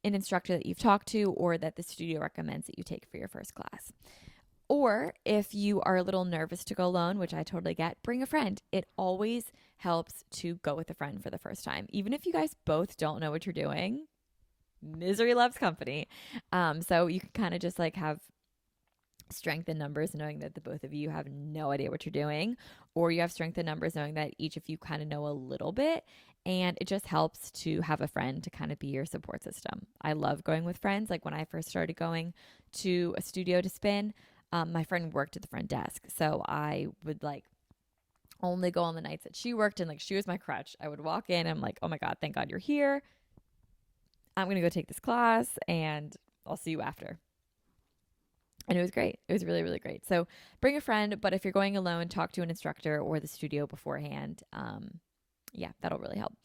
an instructor that you've talked to or that the studio recommends that you take for your first class. Or if you are a little nervous to go alone, which I totally get, bring a friend. It always helps to go with a friend for the first time. Even if you guys both don't know what you're doing, misery loves company. So you can kind of just like have strength in numbers, knowing that the both of you have no idea what you're doing, or you have strength in numbers knowing that each of you kind of know a little bit, And it just helps to have a friend to kind of be your support system. I love going with friends. Like when I first started going to a studio to spin, my friend worked at the front desk. So I would like only go on the nights that she worked, and like she was my crutch. I would walk in and I'm like, oh my God, thank God you're here. I'm going to go take this class and I'll see you after. And it was great. It was really, really great. So bring a friend, but if you're going alone, talk to an instructor or the studio beforehand. Yeah, that'll really help.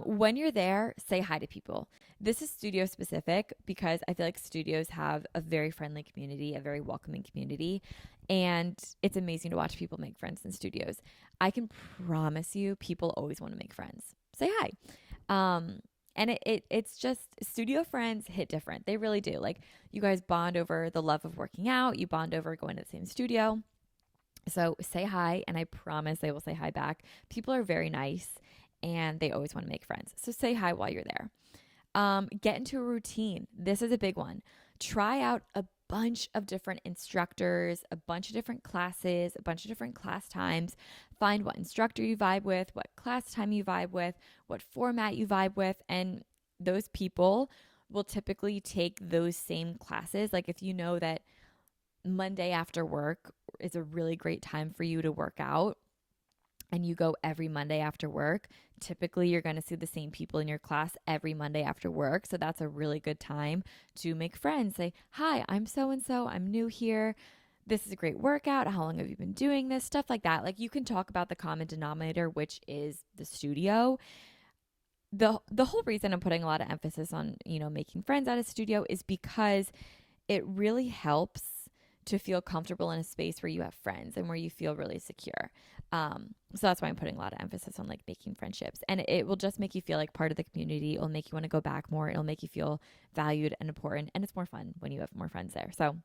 When you're there, say hi to people. This is studio specific because I feel like studios have a very friendly community, a very welcoming community, and it's amazing to watch people make friends in studios. I can promise you, people always want to make friends. Say hi. And it's just studio friends hit different. They really do. Like you guys bond over the love of working out. You bond over going to the same studio. So say hi, and I promise they will say hi back. People are very nice, and they always want to make friends. So say hi while you're there. Get into a routine. This is a big one. Try out a bunch of different instructors, a bunch of different classes, a bunch of different class times. Find what instructor you vibe with, what class time you vibe with, what format you vibe with, and those people will typically take those same classes. Like if you know that Monday after work is a really great time for you to work out, and you go every Monday after work, typically you're going to see the same people in your class every Monday after work. So that's a really good time to make friends. Say, hi, I'm so-and-so. I'm new here. This is a great workout. How long have you been doing this? Stuff like that. Like you can talk about the common denominator, which is the studio. The whole reason I'm putting a lot of emphasis on, making friends at a studio is because it really helps to feel comfortable in a space where you have friends and where you feel really secure. So that's why I'm putting a lot of emphasis on like making friendships, and it will just make you feel like part of the community. It'll make you want to go back more. It'll make you feel valued and important, and it's more fun when you have more friends there. So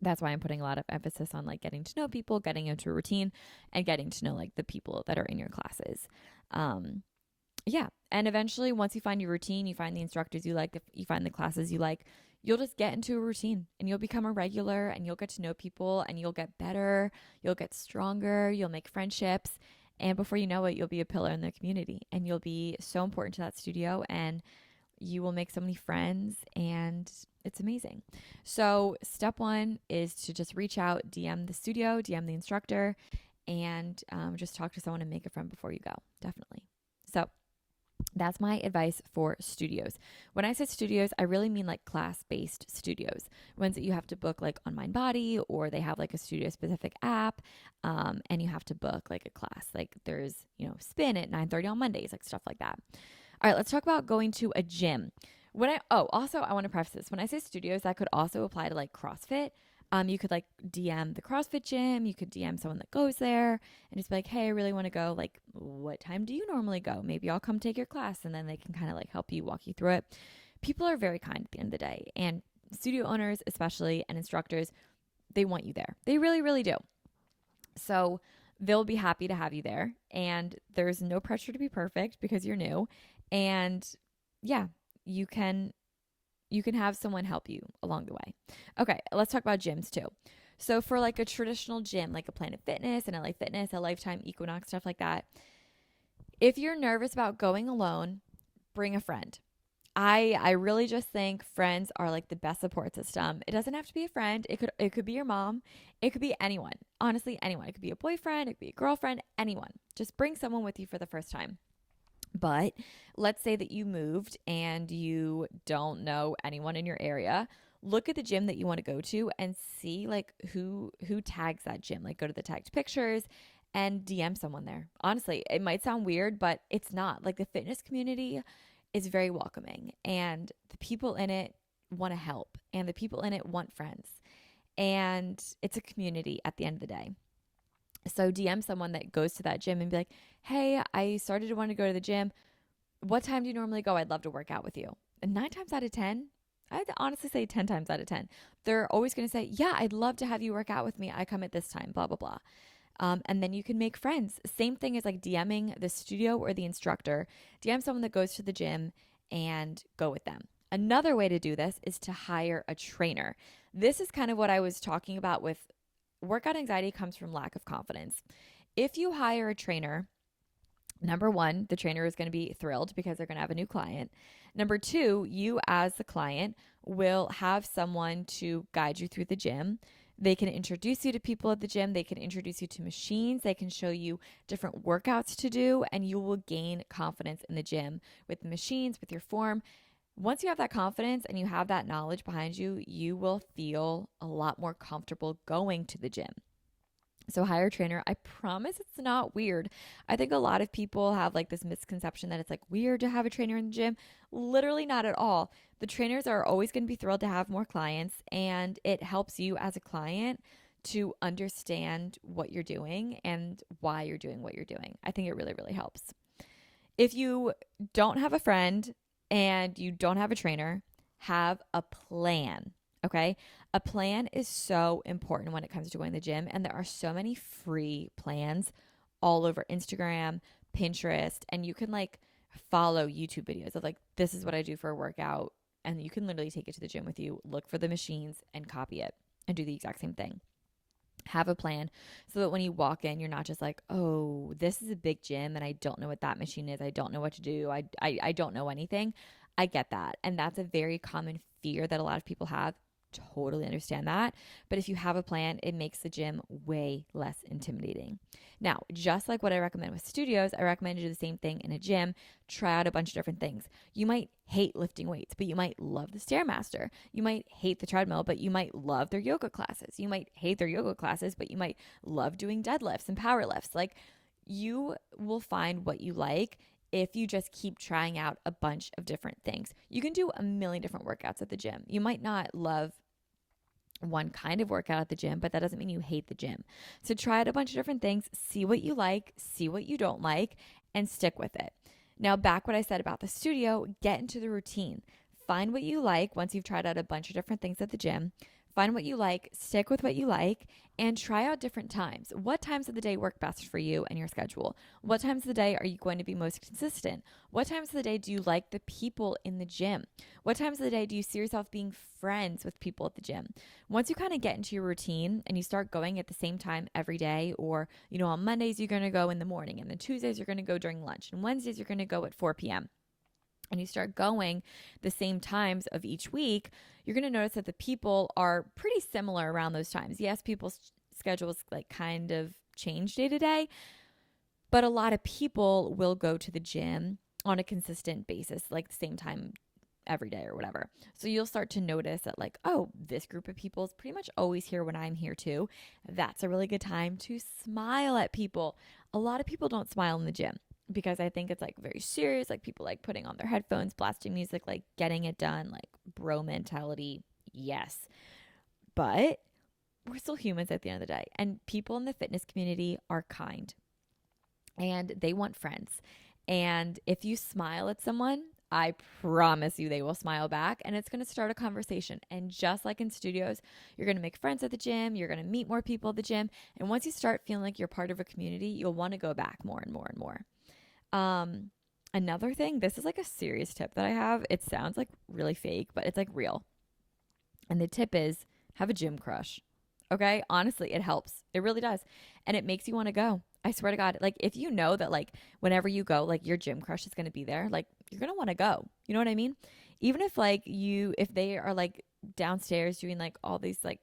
that's why I'm putting a lot of emphasis on like getting to know people, getting into a routine, and getting to know like the people that are in your classes. Yeah. And eventually, once you find your routine, you find the instructors you like, you find the classes you like, you'll just get into a routine and you'll become a regular, and you'll get to know people, and you'll get better, you'll get stronger, you'll make friendships. And before you know it, you'll be a pillar in the community, and you'll be so important to that studio, and you will make so many friends, and it's amazing. So step one is to just reach out, DM the studio, DM the instructor, and just talk to someone and make a friend before you go. Definitely. So that's my advice for studios. When I say studios, I really mean like class-based studios, ones that you have to book like on MindBody, or they have like a studio-specific app, and you have to book like a class. Like there's, spin at 9:30 on Mondays, like stuff like that. All right, let's talk about going to a gym. Also I want to preface this. When I say studios, that could also apply to like CrossFit. You could like DM the CrossFit gym. You could DM someone that goes there and just be like, hey, I really want to go. Like, what time do you normally go? Maybe I'll come take your class, and then they can kind of like help you, walk you through it. People are very kind at the end of the day, and studio owners, especially, and instructors, they want you there. They really, really do. So they'll be happy to have you there, and there's no pressure to be perfect because you're new. And yeah, you can have someone help you along the way. Okay, let's talk about gyms too. So for like a traditional gym, like a Planet Fitness, an LA Fitness, a Lifetime, Equinox, stuff like that, if you're nervous about going alone, bring a friend. I really just think friends are like the best support system. It doesn't have to be a friend. It could be your mom. It could be anyone. Honestly, anyone. It could be a boyfriend. It could be a girlfriend. Anyone. Just bring someone with you for the first time. But let's say that you moved and you don't know anyone in your area. Look at the gym that you want to go to and see like who tags that gym. Like go to the tagged pictures and DM someone there. Honestly, it might sound weird, but it's not. Like the fitness community is very welcoming, and the people in it want to help, and the people in it want friends. And it's a community at the end of the day. So DM someone that goes to that gym and be like, hey, I started to want to go to the gym. What time do you normally go? I'd love to work out with you. And 9 times out of 10, I'd honestly say 10 times out of 10, they're always going to say, yeah, I'd love to have you work out with me. I come at this time, blah, blah, blah. And then you can make friends. Same thing as like DMing the studio or the instructor. DM someone that goes to the gym and go with them. Another way to do this is to hire a trainer. This is kind of what I was talking about with workout anxiety comes from lack of confidence. If you hire a trainer, Number one, the trainer is going to be thrilled because they're going to have a new client. Number two, you as the client will have someone to guide you through the gym. They can introduce you to people at the gym. They can introduce you to machines. They can show you different workouts to do, and you will gain confidence in the gym with the machines, with your form. Once you have that confidence and you have that knowledge behind you, you will feel a lot more comfortable going to the gym. So hire a trainer. I promise it's not weird. I think a lot of people have like this misconception that it's like weird to have a trainer in the gym. Literally not at all. The trainers are always going to be thrilled to have more clients, and it helps you as a client to understand what you're doing and why you're doing what you're doing. I think it really, really helps. If you don't have a friend and you don't have a trainer, have a plan. Okay. A plan is so important when it comes to going to the gym. And there are so many free plans all over Instagram, Pinterest, and you can like follow YouTube videos of like, this is what I do for a workout. And you can literally take it to the gym with you, look for the machines and copy it and do the exact same thing. Have a plan so that when you walk in, you're not just like, oh, this is a big gym and I don't know what that machine is. I don't know what to do. I don't know anything. I get that. And that's a very common fear that a lot of people have. Totally understand that. But if you have a plan, it makes the gym way less intimidating. Now, just like what I recommend with studios, I recommend you do the same thing in a gym. Try out a bunch of different things. You might hate lifting weights, but you might love the Stairmaster. You might hate the treadmill, but you might love their yoga classes. You might hate their yoga classes, but you might love doing deadlifts and power lifts. Like, you will find what you like if you just keep trying out a bunch of different things. You can do a million different workouts at the gym. You might not love one kind of workout at the gym, but that doesn't mean you hate the gym. So try out a bunch of different things, see what you like, see what you don't like, and stick with it. Now, back what I said about the studio, get into the routine. Find what you like once you've tried out a bunch of different things at the gym. Find what you like, stick with what you like, and try out different times. What times of the day work best for you and your schedule? What times of the day are you going to be most consistent? What times of the day do you like the people in the gym? What times of the day do you see yourself being friends with people at the gym? Once you kind of get into your routine and you start going at the same time every day, or, on Mondays, you're going to go in the morning, and then Tuesdays, you're going to go during lunch, and Wednesdays, you're going to go at 4 p.m. and you start going the same times of each week, you're going to notice that the people are pretty similar around those times. Yes, people's schedules like kind of change day to day, but a lot of people will go to the gym on a consistent basis, like the same time every day or whatever. So you'll start to notice that like, oh, this group of people is pretty much always here when I'm here too. That's a really good time to smile at people. A lot of people don't smile in the gym because I think it's like very serious, like people like putting on their headphones, blasting music, like getting it done, like bro mentality. Yes. But we're still humans at the end of the day. And people in the fitness community are kind and they want friends. And if you smile at someone, I promise you they will smile back, and it's going to start a conversation. And just like in studios, you're going to make friends at the gym. You're going to meet more people at the gym. And once you start feeling like you're part of a community, you'll want to go back more and more and more. Another thing, this is like a serious tip that I have. It sounds like really fake, but it's like real. And the tip is have a gym crush. Okay. Honestly, it helps. It really does. And it makes you want to go. I swear to God, like if you know that like whenever you go, like your gym crush is going to be there, like you're going to want to go. You know what I mean? Even if like if they are like downstairs doing like all these like,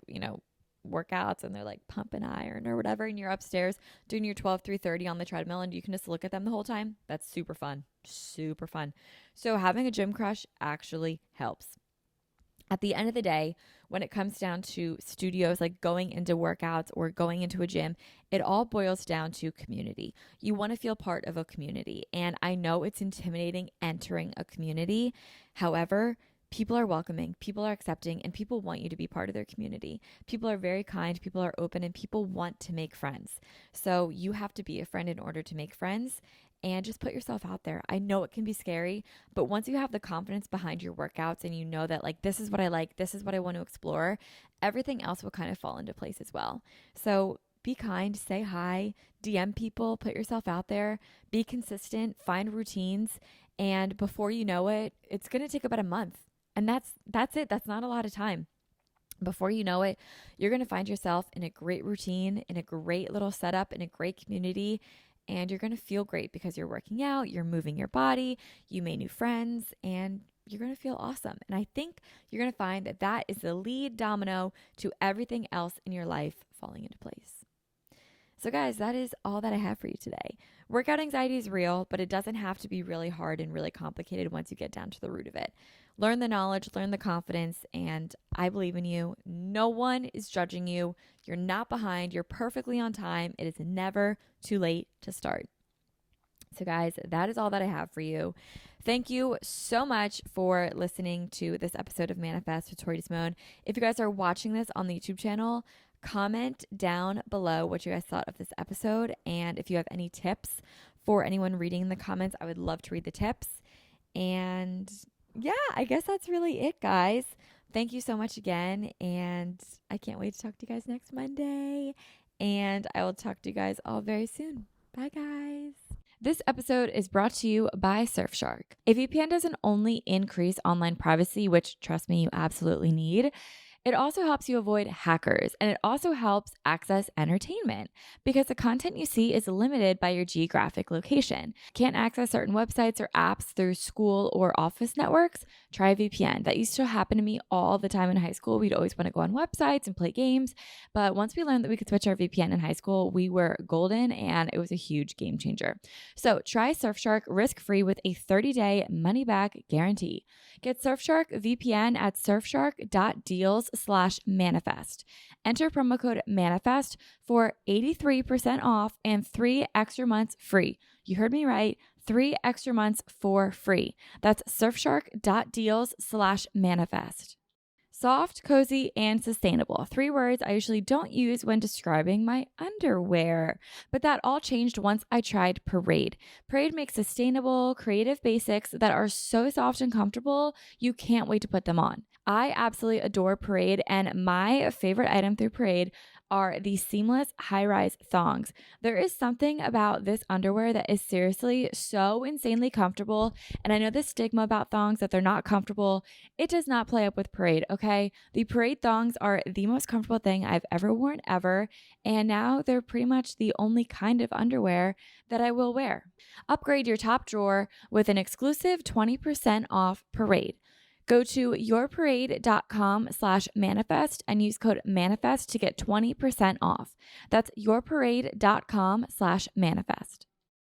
workouts and they're like pumping iron or whatever, and you're upstairs doing your 330 on the treadmill and you can just look at them the whole time. That's super fun. Super fun. So having a gym crush actually helps. At the end of the day, when it comes down to studios, like going into workouts or going into a gym, it all boils down to community. You want to feel part of a community. And I know it's intimidating entering a community. However, people are welcoming, people are accepting, and people want you to be part of their community. People are very kind, people are open, and people want to make friends. So you have to be a friend in order to make friends. And just put yourself out there. I know it can be scary, but once you have the confidence behind your workouts and you know that like, this is what I like, this is what I want to explore, everything else will kind of fall into place as well. So be kind, say hi, DM people, put yourself out there, be consistent, find routines. And before you know it, it's going to take about a month. And that's it. That's not a lot of time. Before you know it, you're going to find yourself in a great routine, in a great little setup, in a great community. and you're going to feel great because you're working out, you're moving your body, you made new friends, and you're going to feel awesome. And I think you're going to find that that is the lead domino to everything else in your life falling into place. So guys, that is all that I have for you today. Workout anxiety is real, but it doesn't have to be really hard and really complicated once you get down to the root of it. Learn the knowledge, learn the confidence, and I believe in you. No one is judging you. You're not behind. You're perfectly on time. It is never too late to start. So guys, that is all that I have for you. Thank you so much for listening to this episode of Manifest with Tori DeSimone. If you guys are watching this on the YouTube channel, comment down below what you guys thought of this episode. And if you have any tips for anyone reading in the comments, I would love to read the tips. And yeah, I guess that's really it, guys. Thank you so much again. And I can't wait to talk to you guys next Monday. And I will talk to you guys all very soon. Bye, guys. This episode is brought to you by Surfshark. A VPN doesn't only increase online privacy, which trust me, you absolutely need. It also helps you avoid hackers, and it also helps access entertainment because the content you see is limited by your geographic location. Can't access certain websites or apps through school or office networks? Try a VPN. That used to happen to me all the time in high school. We'd always want to go on websites and play games, but once we learned that we could switch our VPN in high school, we were golden, and it was a huge game changer. So try Surfshark risk-free with a 30-day money-back guarantee. Get Surfshark VPN at surfshark.deals/manifest. Enter promo code MANIFEST for 83% off and 3 extra months free. You heard me right, 3 extra months for free. That's surfshark.deals/manifest. Soft, cozy, and sustainable. 3 words I usually don't use when describing my underwear. But that all changed once I tried Parade. Parade makes sustainable, creative basics that are so soft and comfortable, you can't wait to put them on. I absolutely adore Parade, and my favorite item through Parade are the seamless high-rise thongs. There is something about this underwear that is seriously so insanely comfortable, and I know the stigma about thongs that they're not comfortable. It does not play up with Parade, okay? The Parade thongs are the most comfortable thing I've ever worn ever, and now they're pretty much the only kind of underwear that I will wear. Upgrade your top drawer with an exclusive 20% off Parade. Go to yourparade.com/manifest and use code MANIFEST to get 20% off. That's yourparade.com/manifest.